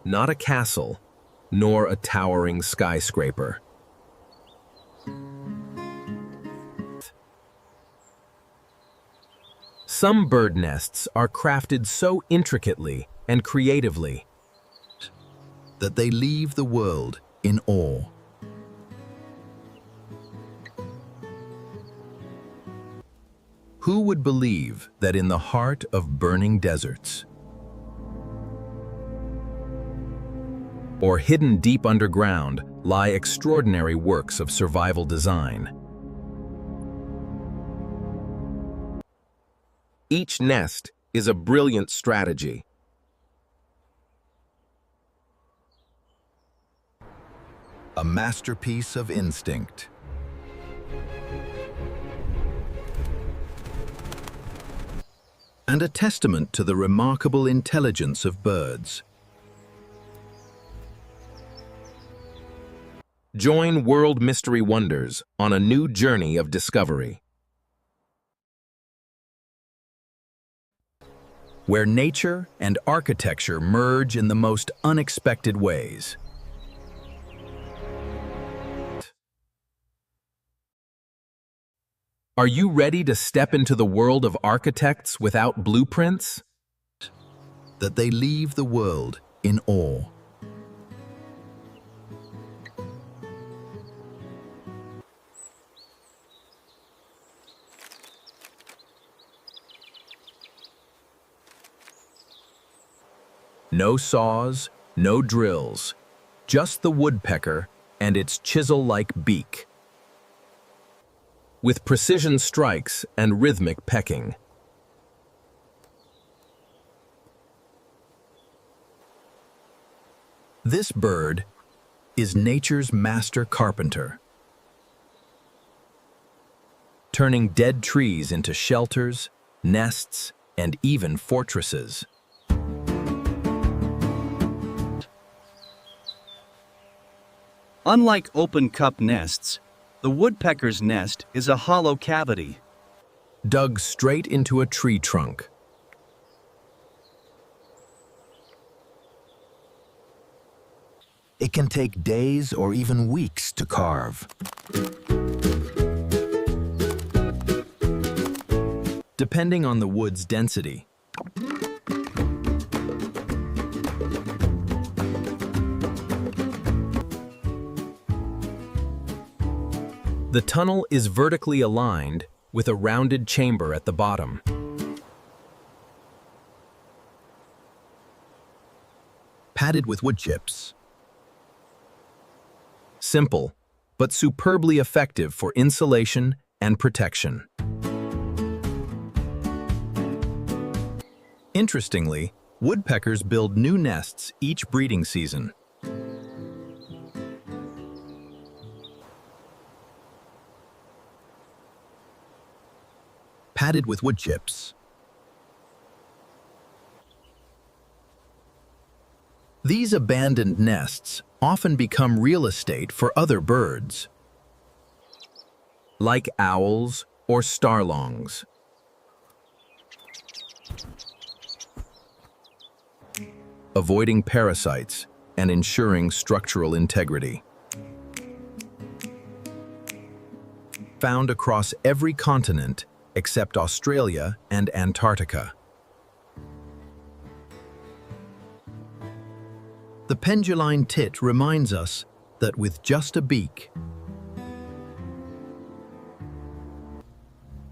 not a castle, nor a towering skyscraper. Some bird nests are crafted so intricately and creatively that they leave the world in awe. Who would believe that in the heart of burning deserts, or hidden deep underground, lie extraordinary works of survival design? Each nest is a brilliant strategy. a masterpiece of instinct. And a testament to the remarkable intelligence of birds. Join World Mystery Wonders on a new journey of discovery, where nature and architecture merge in the most unexpected ways. Are you ready to step into the world of architects without blueprints? That they leave the world in awe. No saws, no drills, just the woodpecker and its chisel-like beak. With precision strikes and rhythmic pecking. This bird is nature's master carpenter, turning dead trees into shelters, nests, and even fortresses. Unlike open cup nests, the woodpecker's nest is a hollow cavity, dug straight into a tree trunk. It can take days or even weeks to carve. Depending on the wood's density. The tunnel is vertically aligned with a rounded chamber at the bottom. Padded with wood chips. Simple, but superbly effective for insulation and protection. Interestingly, woodpeckers build new nests each breeding season. Padded with wood chips. These abandoned nests often become real estate for other birds, like owls or starlongs. Avoiding parasites and ensuring structural integrity. Found across every continent except Australia and Antarctica. The Penduline tit reminds us that with just a beak,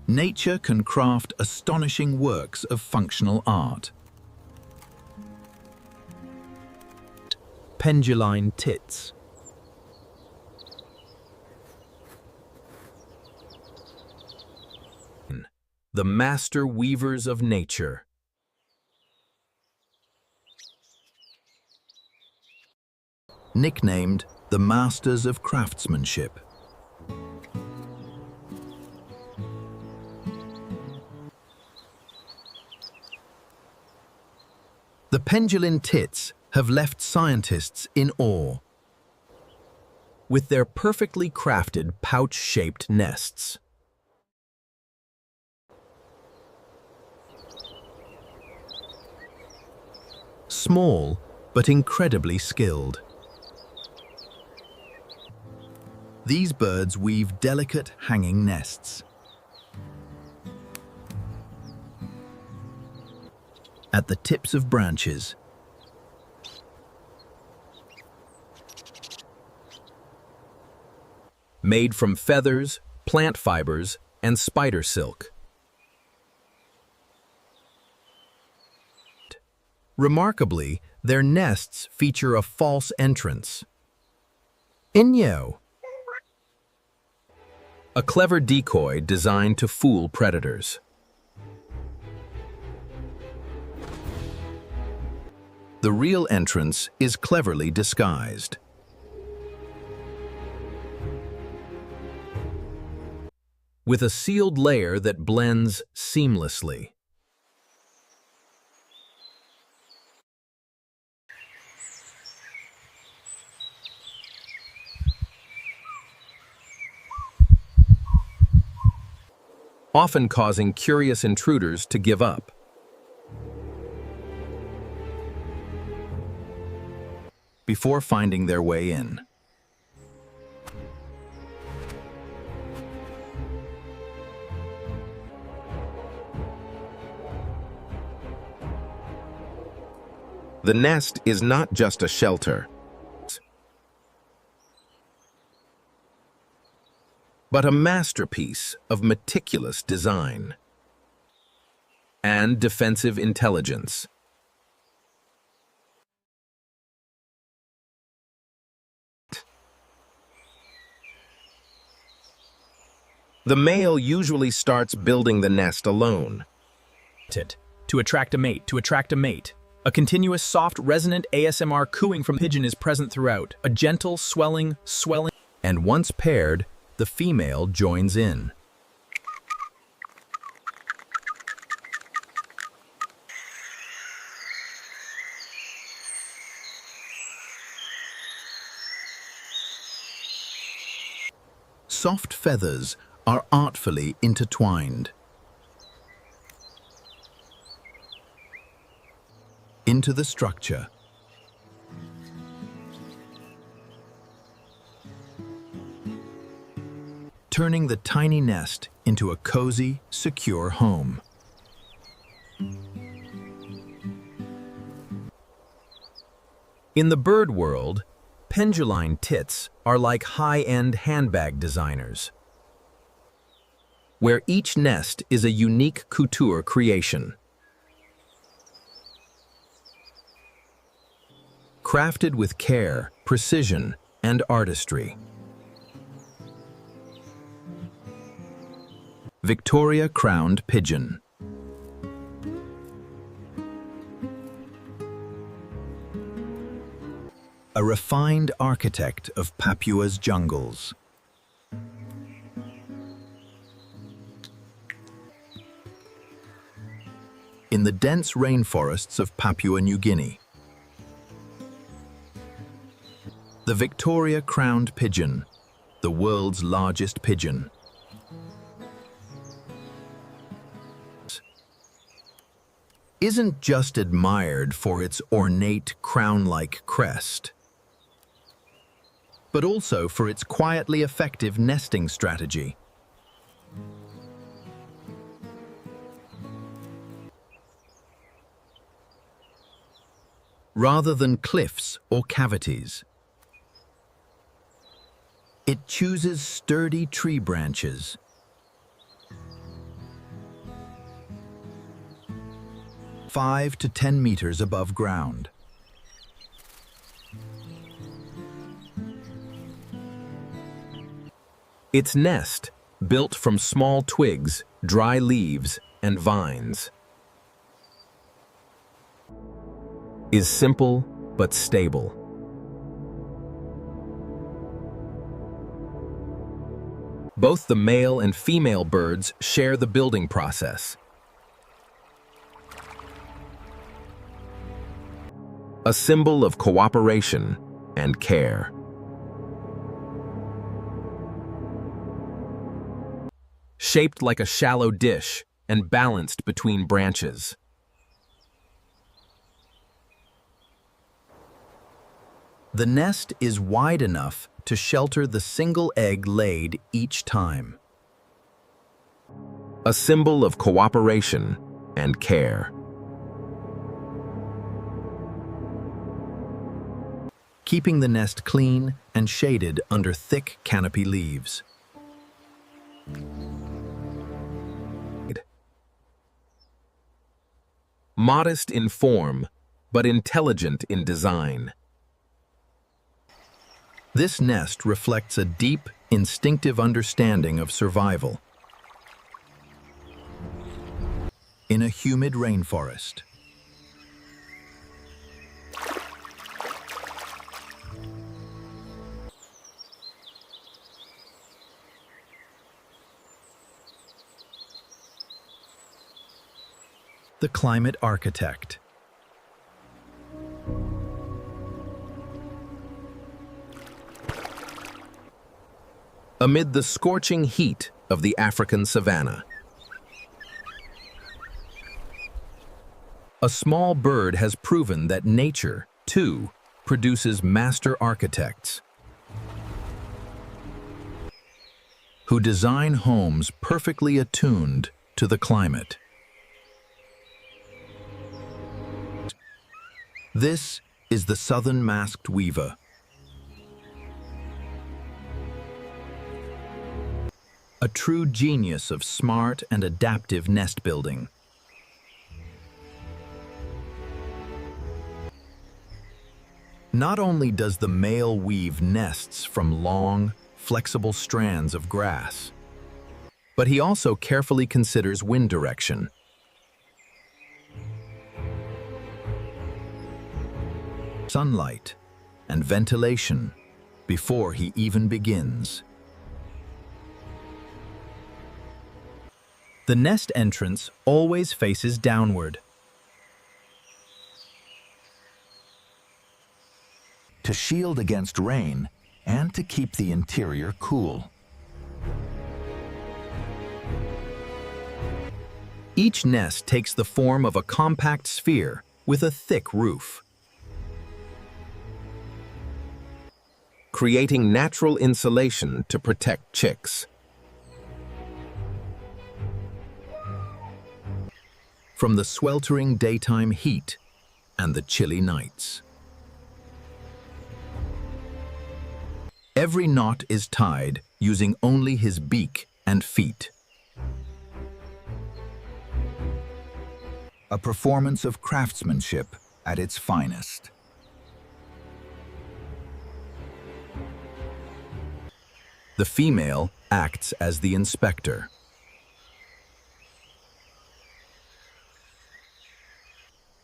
nature can craft astonishing works of functional art. Penduline tits. The master weavers of nature. Nicknamed the masters of craftsmanship. The Penduline tits have left scientists in awe with their perfectly crafted pouch-shaped nests. Small, but incredibly skilled. These birds weave delicate hanging nests. At the tips of branches, made from feathers, plant fibers, and spider silk. Remarkably, their nests feature a false entrance. Inyo, a clever decoy designed to fool predators. The real entrance is cleverly disguised. With a sealed layer that blends seamlessly. Often causing curious intruders to give up. Before finding their way in. The nest is not just a shelter, but a masterpiece of meticulous design and defensive intelligence. The male usually starts building the nest alone. To attract a mate. A continuous, soft, resonant ASMR cooing from pigeon is present throughout. A gentle, swelling. And once paired, the female joins in. Soft feathers are artfully intertwined into the structure. Turning the tiny nest into a cozy, secure home. In the bird world, Penduline tits are like high-end handbag designers, where each nest is a unique couture creation. Crafted with care, precision, and artistry. Victoria crowned pigeon. A refined architect of Papua's jungles. In the dense rainforests of Papua New Guinea. The Victoria crowned pigeon, the world's largest pigeon. Isn't just admired for its ornate crown-like crest, but also for its quietly effective nesting strategy. Rather than cliffs or cavities, it chooses sturdy tree branches, 5 to 10 meters above ground. Its nest, built from small twigs, dry leaves, and vines, is simple but stable. Both the male and female birds share the building process. A symbol of cooperation and care. Shaped like a shallow dish and balanced between branches. The nest is wide enough to shelter the single egg laid each time. A symbol of cooperation and care. Keeping the nest clean and shaded under thick canopy leaves. Modest in form, but intelligent in design. This nest reflects a deep, instinctive understanding of survival. In a humid rainforest. The climate architect. Amid the scorching heat of the African savanna, a small bird has proven that nature, too, produces master architects who design homes perfectly attuned to the climate. This is the southern masked weaver. A true genius of smart and adaptive nest building. Not only does the male weave nests from long, flexible strands of grass, but he also carefully considers wind direction. Sunlight and ventilation before he even begins. The nest entrance always faces downward. To shield against rain and to keep the interior cool. Each nest takes the form of a compact sphere with a thick roof. creating natural insulation to protect chicks. From the sweltering daytime heat and the chilly nights. Every knot is tied using only his beak and feet. A performance of craftsmanship at its finest. The female acts as the inspector.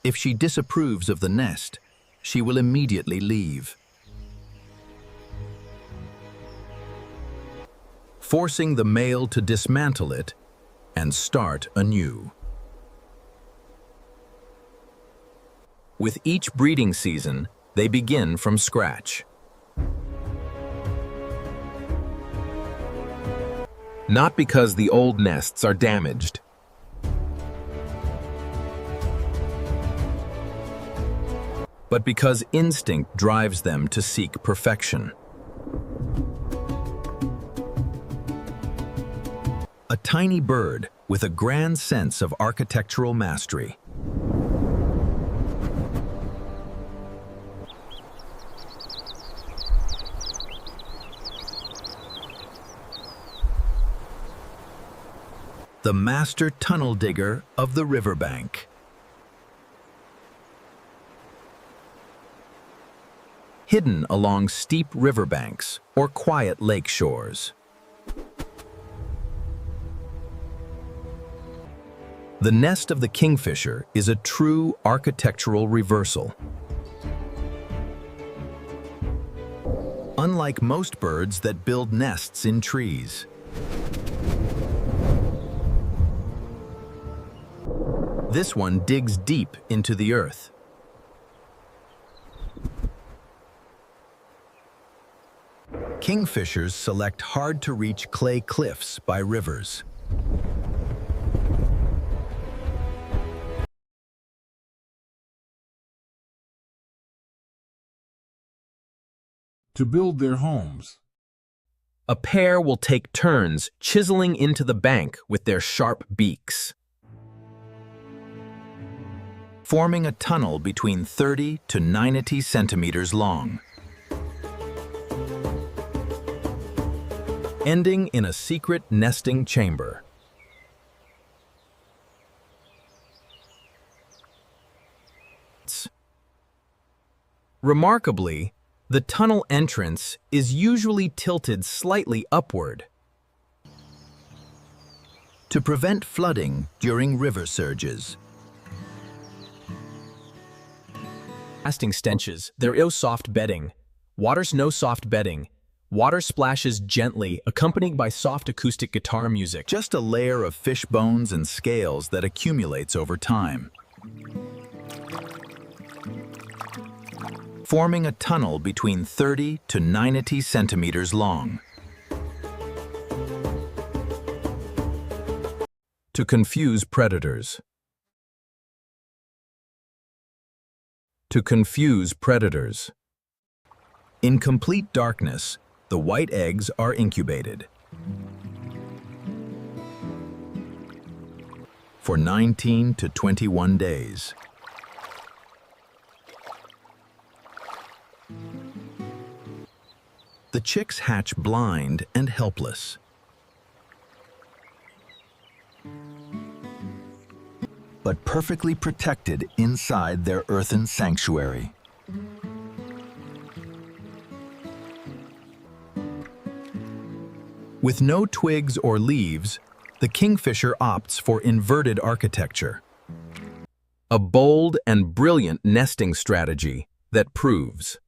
If she disapproves of the nest, she will immediately leave, forcing the male to dismantle it and start anew. With each breeding season, they begin from scratch. Not because the old nests are damaged, but because instinct drives them to seek perfection. A tiny bird with a grand sense of architectural mastery. The master tunnel digger of the riverbank. Hidden along steep riverbanks or quiet lake shores. The nest of the kingfisher is a true architectural reversal. Unlike most birds that build nests in trees, this one digs deep into the earth. Kingfishers select hard-to-reach clay cliffs by rivers. to build their homes. A pair will take turns chiseling into the bank with their sharp beaks, forming a tunnel between 30 to 90 centimeters long, ending in a secret nesting chamber. Remarkably, the tunnel entrance is usually tilted slightly upward to prevent flooding during river surges. Lasting stenches, there is soft bedding. Water's no soft bedding. Water splashes gently, accompanied by soft acoustic guitar music. Just a layer of fish bones and scales that accumulates over time, forming a tunnel between 30 to 90 centimeters long. to confuse predators. To confuse predators. In complete darkness, the white eggs are incubated. For 19 to 21 days. The chicks hatch blind and helpless. But perfectly protected inside their earthen sanctuary. With no twigs or leaves, the kingfisher opts for inverted architecture. A bold and brilliant nesting strategy that proves.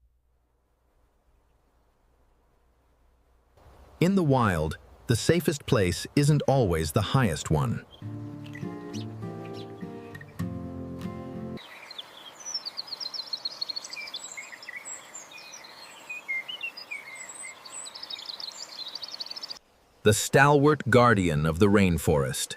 In the wild, the safest place isn't always the highest one. The stalwart guardian of the rainforest.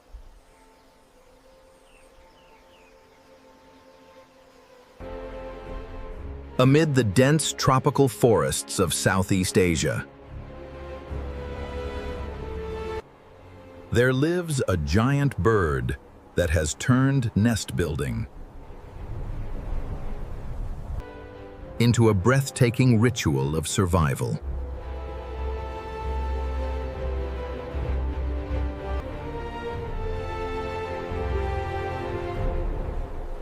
Amid the dense tropical forests of Southeast Asia, there lives a giant bird that has turned nest building into a breathtaking ritual of survival.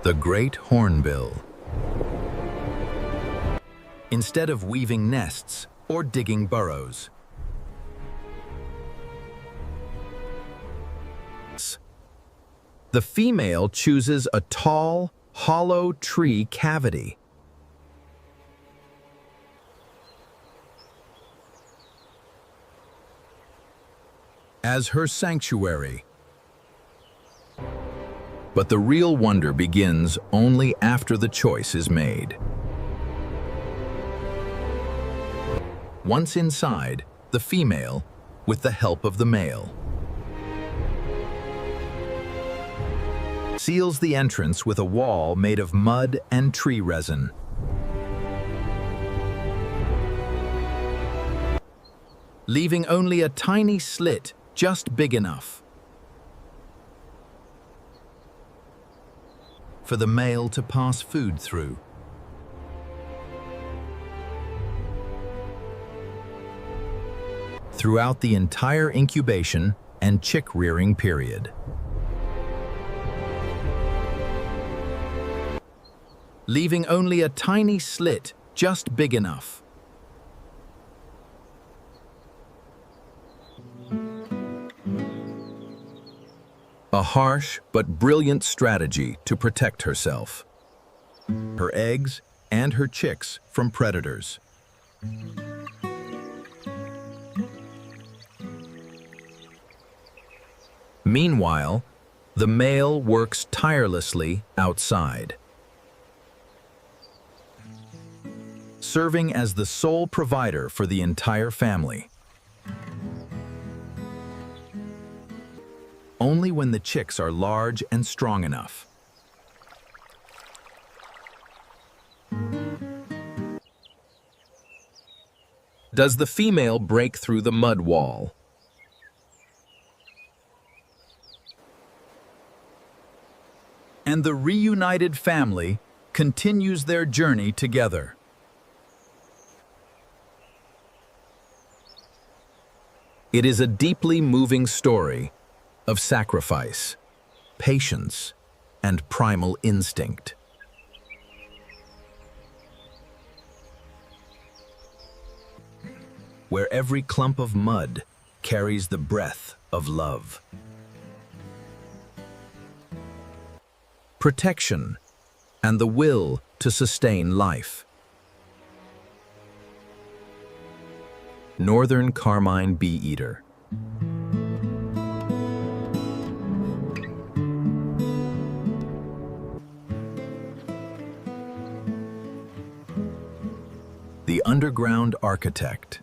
The great hornbill. Instead of weaving nests or digging burrows, the female chooses a tall, hollow tree cavity. as her sanctuary. But the real wonder begins only after the choice is made. Once inside, the female, with the help of the male, seals the entrance with a wall made of mud and tree resin. Leaving only a tiny slit just big enough for the male to pass food through. Throughout the entire incubation and chick rearing period. Leaving only a tiny slit just big enough a harsh but brilliant strategy to protect herself, her eggs, and her chicks from predators. Meanwhile, the male works tirelessly outside, serving as the sole provider for the entire family. Only when the chicks are large and strong enough. does the female break through the mud wall. And the reunited family continues their journey together. It is a deeply moving story of sacrifice, patience, and primal instinct. Where every clump of mud carries the breath of love. Protection, and the will to sustain life. Northern carmine bee-eater. The underground architect.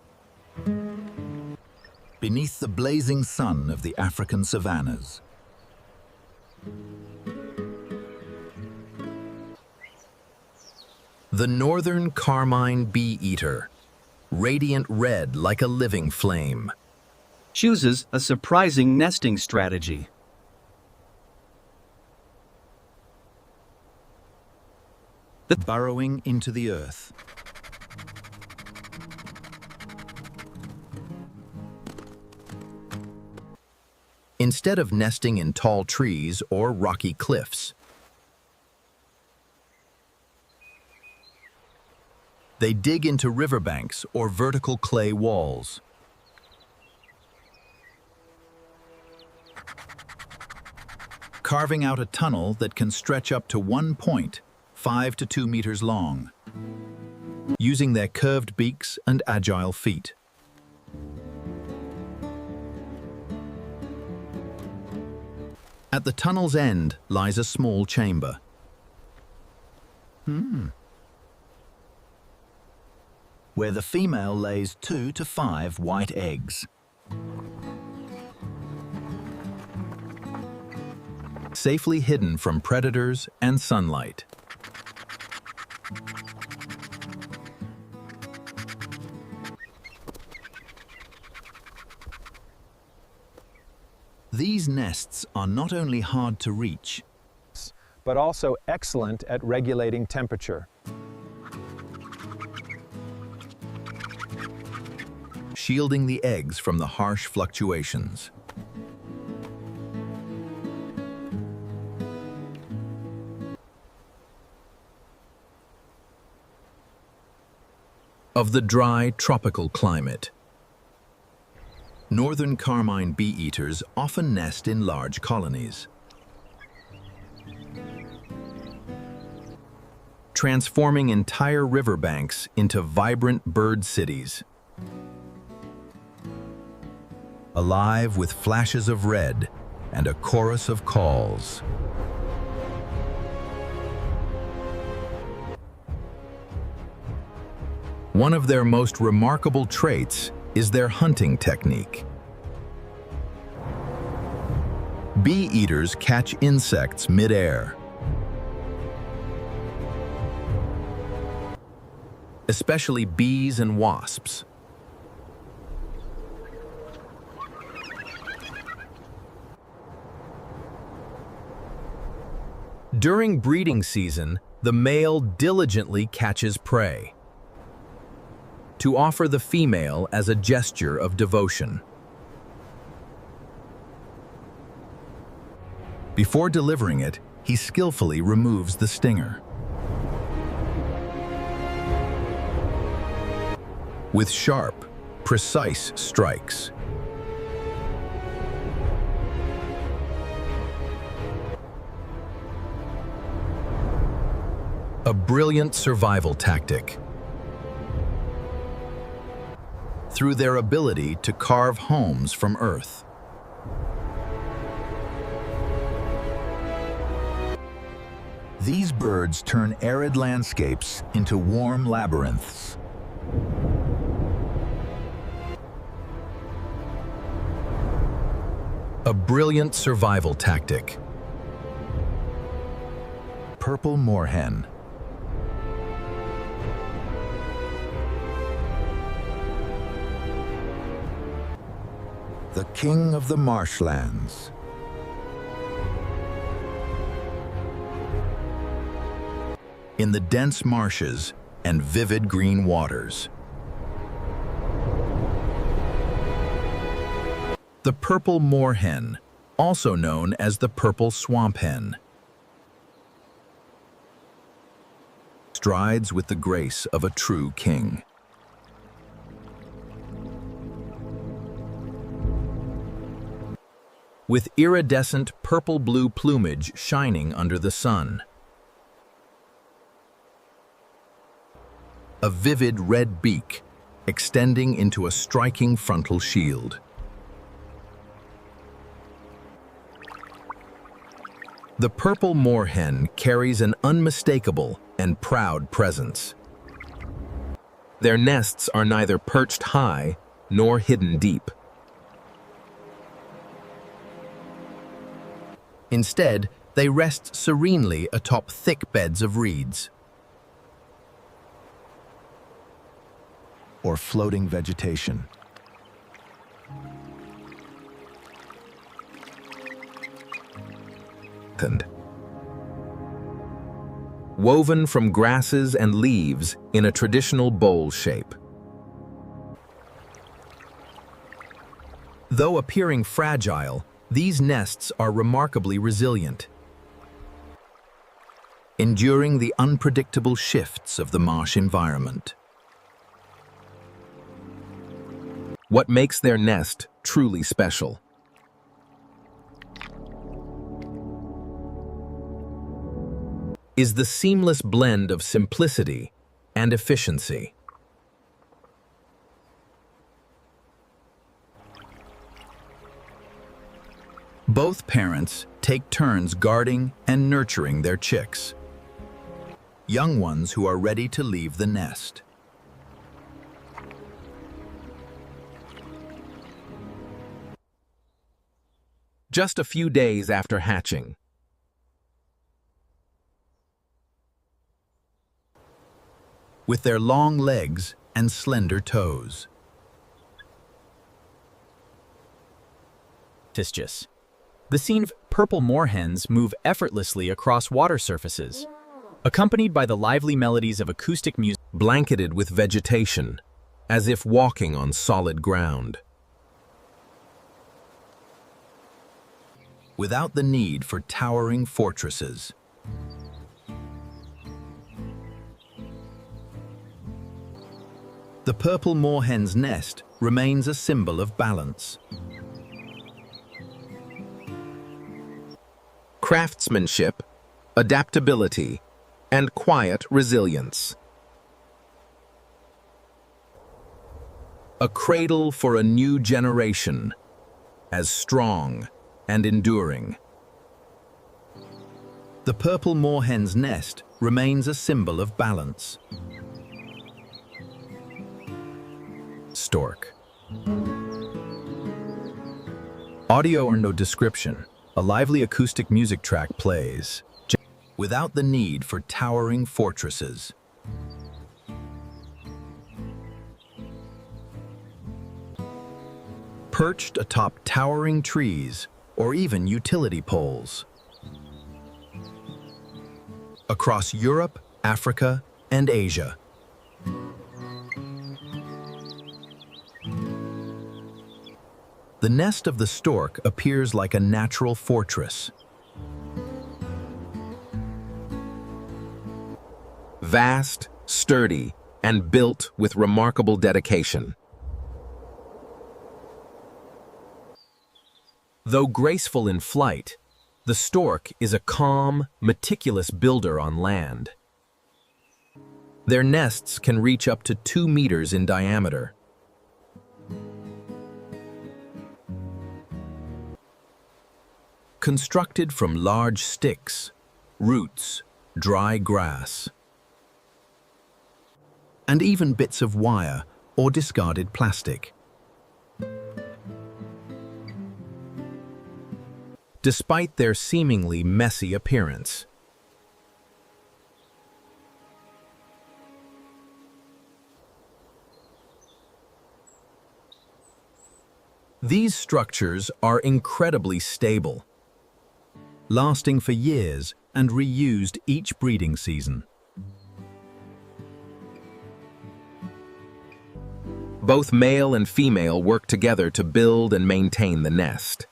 Beneath the blazing sun of the African savannas. The northern carmine bee-eater, radiant red like a living flame. Chooses a surprising nesting strategy. Burrowing into the earth. Instead of nesting in tall trees or rocky cliffs, they dig into riverbanks or vertical clay walls. Carving out a tunnel that can stretch up to 1.5 to 2 meters long, using their curved beaks and agile feet. At the tunnel's end lies a small chamber. Where the female lays 2 to 5 white eggs. Safely hidden from predators and sunlight. These nests are not only hard to reach, but also excellent at regulating temperature. shielding the eggs from the harsh fluctuations. Of the dry, tropical climate. Northern carmine bee-eaters often nest in large colonies, transforming entire riverbanks into vibrant bird cities, alive with flashes of red and a chorus of calls. One of their most remarkable traits is their hunting technique. Bee-eaters catch insects mid-air, especially bees and wasps. During breeding season, the male diligently catches prey to offer the female as a gesture of devotion. Before delivering it, he skillfully removes the stinger. With sharp, precise strikes. A brilliant survival tactic. Through their ability to carve homes from earth. These birds turn arid landscapes into warm labyrinths. A brilliant survival tactic. Purple moorhen. the king of the marshlands. In the dense marshes and vivid green waters. The purple moorhen, also known as the purple swamp hen, strides with the grace of a true king. With iridescent purple-blue plumage shining under the sun. A vivid red beak extending into a striking frontal shield. The purple moorhen carries an unmistakable and proud presence. Their nests are neither perched high nor hidden deep. Instead, they rest serenely atop thick beds of reeds or floating vegetation. Woven from grasses and leaves in a traditional bowl shape. Though appearing fragile, these nests are remarkably resilient, enduring the unpredictable shifts of the marsh environment. What makes their nest truly special? Is the seamless blend of simplicity and efficiency. Both parents take turns guarding and nurturing their chicks, young ones who are ready to leave the nest. Just a few days after hatching, with their long legs and slender toes. The scene of purple moorhens move effortlessly across water surfaces, accompanied by the lively melodies of acoustic music, Blanketed with vegetation, as if walking on solid ground. Without the need for towering fortresses. The purple moorhen's nest remains a symbol of balance. Craftsmanship, adaptability, and quiet resilience. A cradle for a new generation, as strong and enduring. The purple moorhen's nest remains a symbol of balance. Stork. Audio or no description, a lively acoustic music track plays, without the need for towering fortresses. Perched atop towering trees or even utility poles. Across Europe, Africa, and Asia. The nest of the stork appears like a natural fortress. Vast, sturdy, and built with remarkable dedication. Though graceful in flight, the stork is a calm, meticulous builder on land. Their nests can reach up to 2 meters in diameter. Constructed from large sticks, roots, dry grass, and even bits of wire or discarded plastic. Despite their seemingly messy appearance, These structures are incredibly stable, lasting for years and reused each breeding season. Both male and female work together to build and maintain the nest,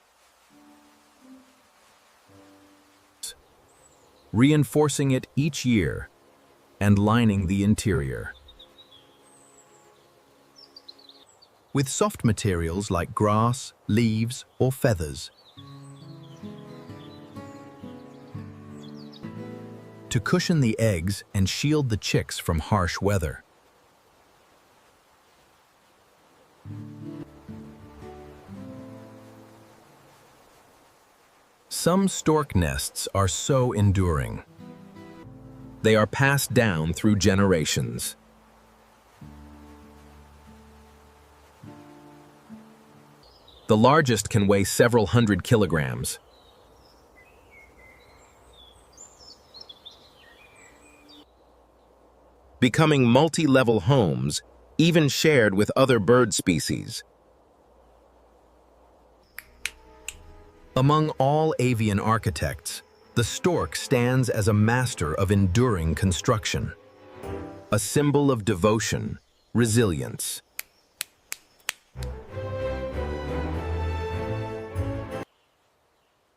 reinforcing it each year and lining the interior with soft materials like grass, leaves, or feathers to cushion the eggs and shield the chicks from harsh weather. Some stork nests are so enduring. they are passed down through generations. The largest can weigh several hundred kilograms. Becoming multi-level homes, even shared with other bird species. Among all avian architects, the stork stands as a master of enduring construction, A symbol of devotion, resilience.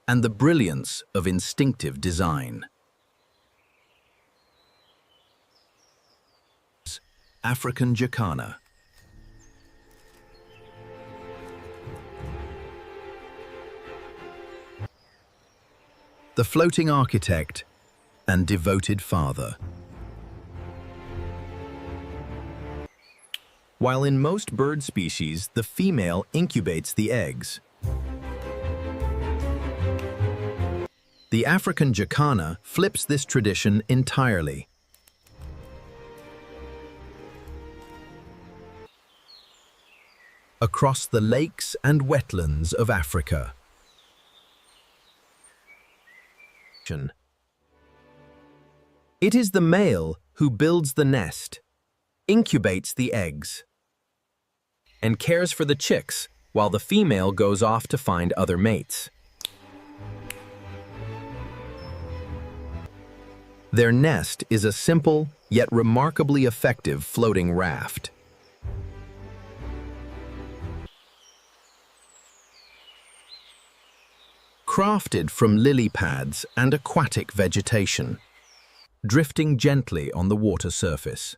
and the brilliance of instinctive design. African jacana. The floating architect and devoted father. While in most bird species, the female incubates the eggs, the African jacana flips this tradition entirely. Across the lakes and wetlands of Africa. It is the male who builds the nest, incubates the eggs, And cares for the chicks while the female goes off to find other mates. Their nest is a simple yet remarkably effective floating raft. Crafted from lily pads and aquatic vegetation, drifting gently on the water surface.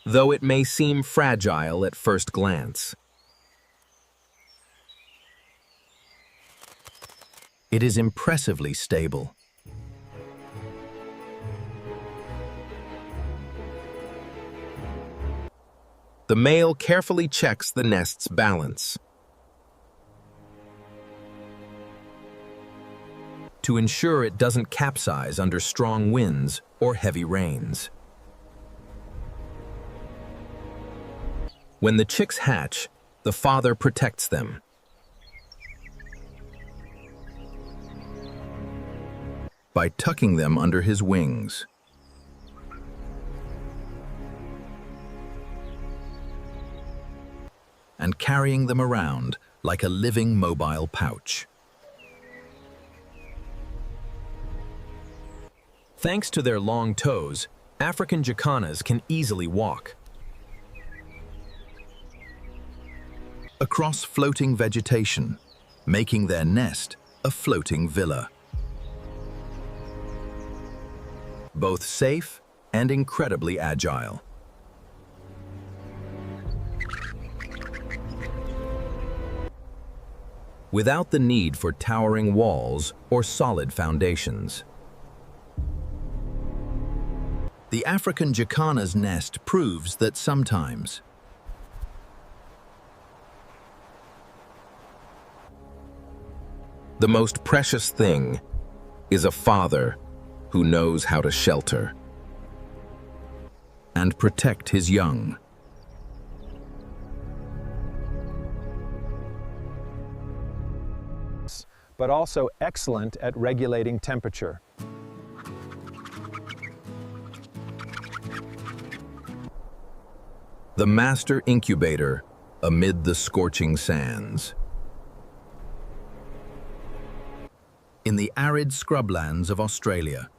Though it may seem fragile at first glance. It is impressively stable. The male carefully checks the nest's balance to ensure it doesn't capsize under strong winds or heavy rains. When the chicks hatch, the father protects them. By tucking them under his wings. And carrying them around like a living mobile pouch. Thanks to their long toes, African jacanas can easily walk. Across floating vegetation, making their nest a floating villa. Both safe and incredibly agile. Without the need for towering walls or solid foundations. The African jacana's nest proves that sometimes The most precious thing is a father who knows how to shelter and protect his young. But also excellent at regulating temperature. The master incubator amid the scorching sands. In the arid scrublands of Australia.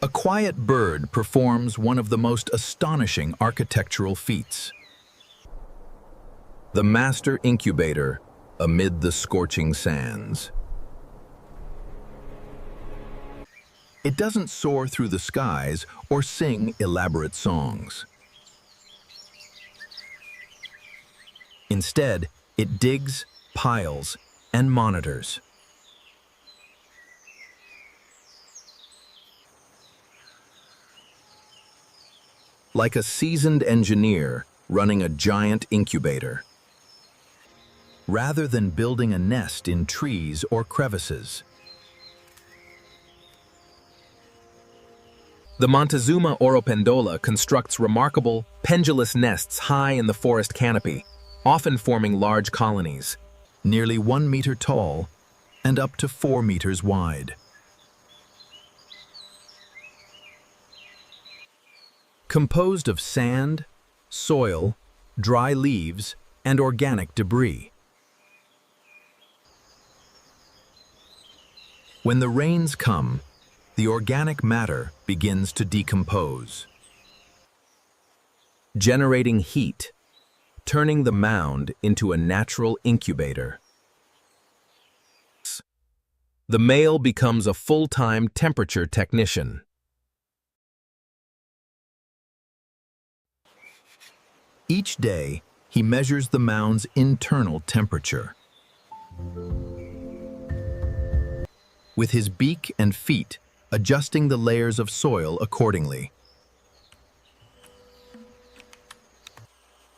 A quiet bird performs one of the most astonishing architectural feats. The master incubator amid the scorching sands. It doesn't soar through the skies or sing elaborate songs. Instead, it digs, piles, and monitors. Like a seasoned engineer running a giant incubator. Rather than building a nest in trees or crevices. The Montezuma oropendola constructs remarkable, pendulous nests high in the forest canopy, often forming large colonies. Nearly 1 meter tall and up to 4 meters wide. Composed of sand, soil, dry leaves, and organic debris. When the rains come, the organic matter begins to decompose, generating heat, turning the mound into a natural incubator. The male becomes a full-time temperature technician. Each day, he measures the mound's internal temperature. With his beak and feet, adjusting the layers of soil accordingly.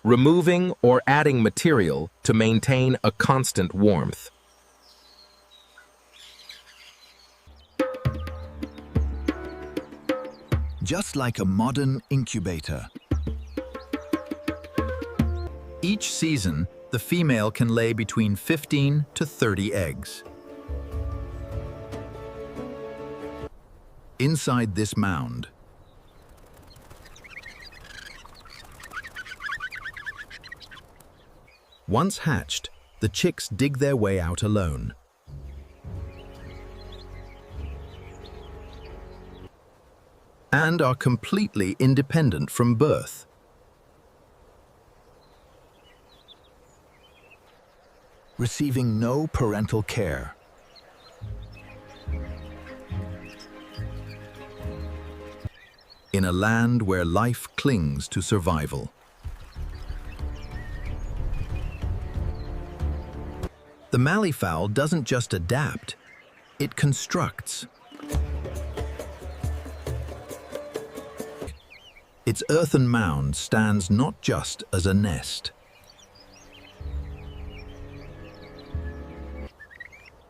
Removing or adding material to maintain a constant warmth. Just like a modern incubator. Each season, the female can lay between 15 to 30 eggs. Inside this mound, once hatched, the chicks dig their way out alone. And are completely independent from birth. Receiving no parental care. In a land where life clings to survival. The Malleefowl doesn't just adapt, it constructs. Its earthen mound stands not just as a nest,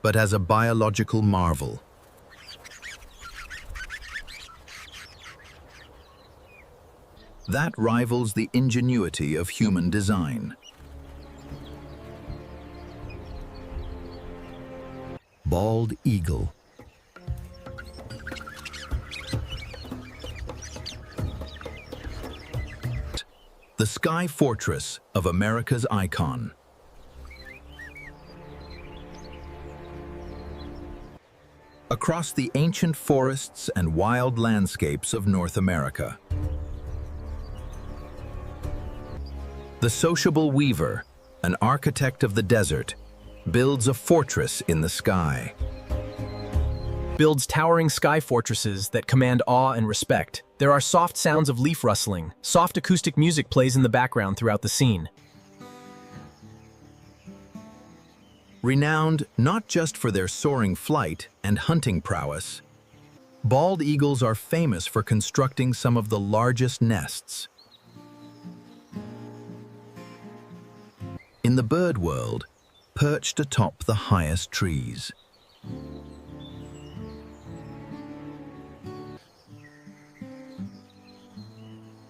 but as a biological marvel. That rivals the ingenuity of human design. Bald eagle. The sky fortress of America's icon. Across the ancient forests and wild landscapes of North America. The sociable weaver, an architect of the desert, builds a fortress in the sky. Builds towering sky fortresses that command awe and respect. There are soft sounds of leaf rustling. Soft acoustic music plays in the background throughout the scene. Renowned not just for their soaring flight and hunting prowess, bald eagles are famous for constructing some of the largest nests. In the bird world, perched atop the highest trees.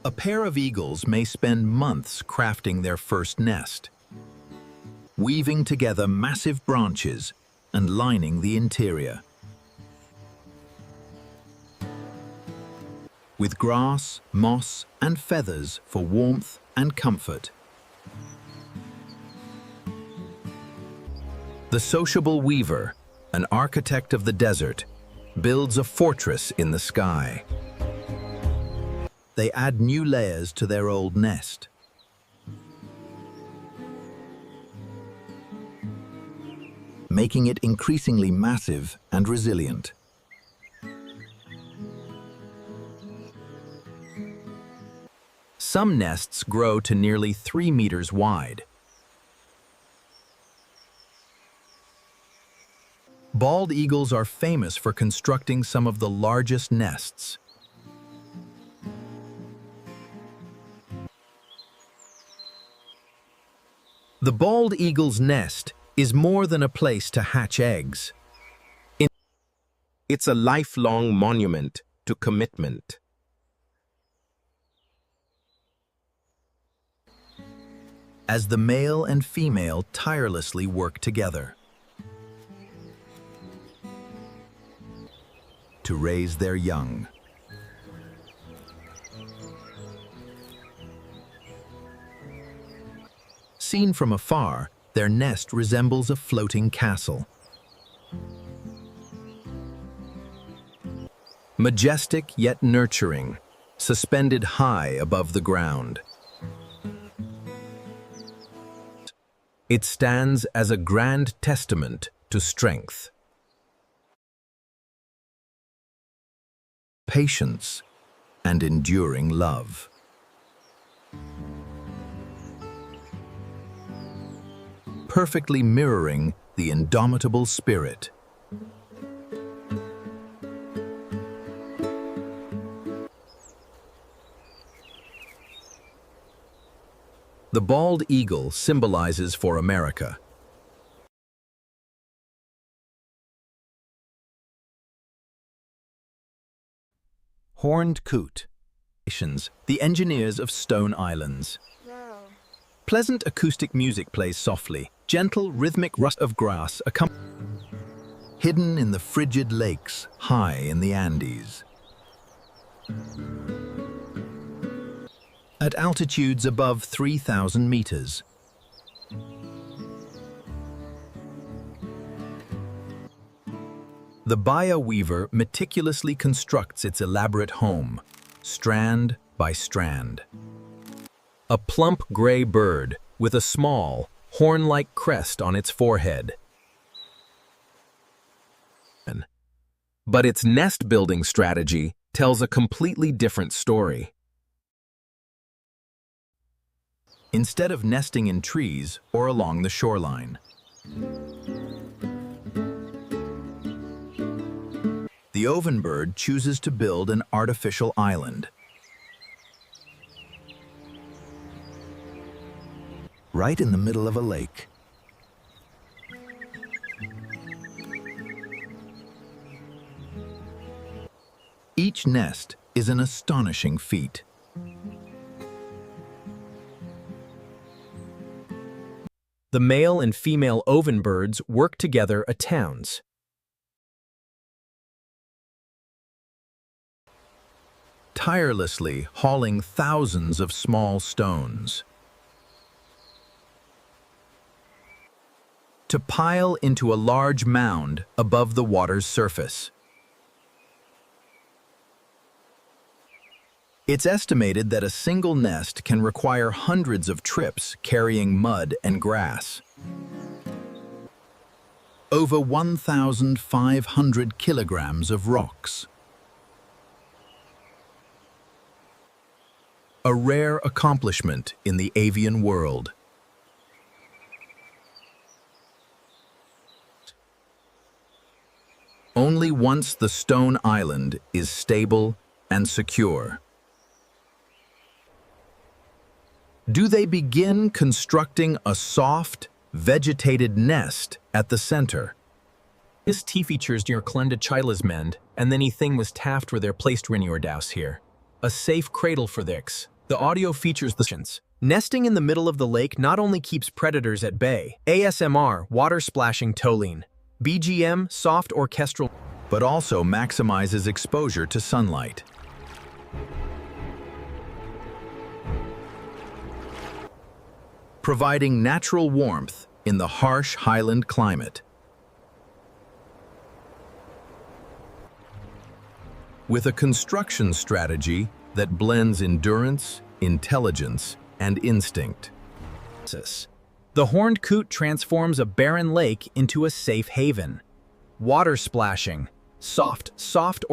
A pair of eagles may spend months crafting their first nest, weaving together massive branches and lining the interior. with grass, moss, and feathers for warmth and comfort. The sociable weaver, an architect of the desert, builds a fortress in the sky. They add new layers to their old nest. Making it increasingly massive and resilient. Some nests grow to nearly 3 meters wide. Bald eagles are famous for constructing some of the largest nests. The bald eagle's nest is more than a place to hatch eggs. It's a lifelong monument to commitment. As the male and female tirelessly work together to raise their young. Seen from afar, their nest resembles a floating castle. Majestic yet nurturing, suspended high above the ground. It stands as a grand testament to strength, patience, and enduring love. Perfectly mirroring the indomitable spirit. The bald eagle symbolizes for America. Horned coot, the engineers of Stone Islands. Pleasant acoustic music plays softly, gentle rhythmic rust of grass hidden in the frigid lakes high in the Andes. At altitudes above 3,000 meters. The Baya weaver meticulously constructs its elaborate home, strand by strand. A plump gray bird with a small, horn-like crest on its forehead. But its nest-building strategy tells a completely different story. Instead of nesting in trees or along the shoreline, the ovenbird chooses to build an artificial island. Right in the middle of a lake. Each nest is an astonishing feat. The male and female ovenbirds work together at towns. Tirelessly hauling thousands of small stones to pile into a large mound above the water's surface. It's estimated that a single nest can require hundreds of trips carrying mud and grass. Over 1,500 kilograms of rocks. A rare accomplishment in the avian world. Only once the stone island is stable and secure do they begin constructing a soft, vegetated nest at the center. This T features near Klenda Chila's mend, and then thing was taft where they're placed Riniordaus here. A safe cradle for this. The audio features the nesting in the middle of the lake not only keeps predators at bay, ASMR, water splashing tolene, BGM, soft orchestral, but also maximizes exposure to sunlight. providing natural warmth in the harsh highland climate. With a construction strategy that blends endurance, intelligence, and instinct. The horned coot transforms a barren lake into a safe haven. Water splashing, soft orchestral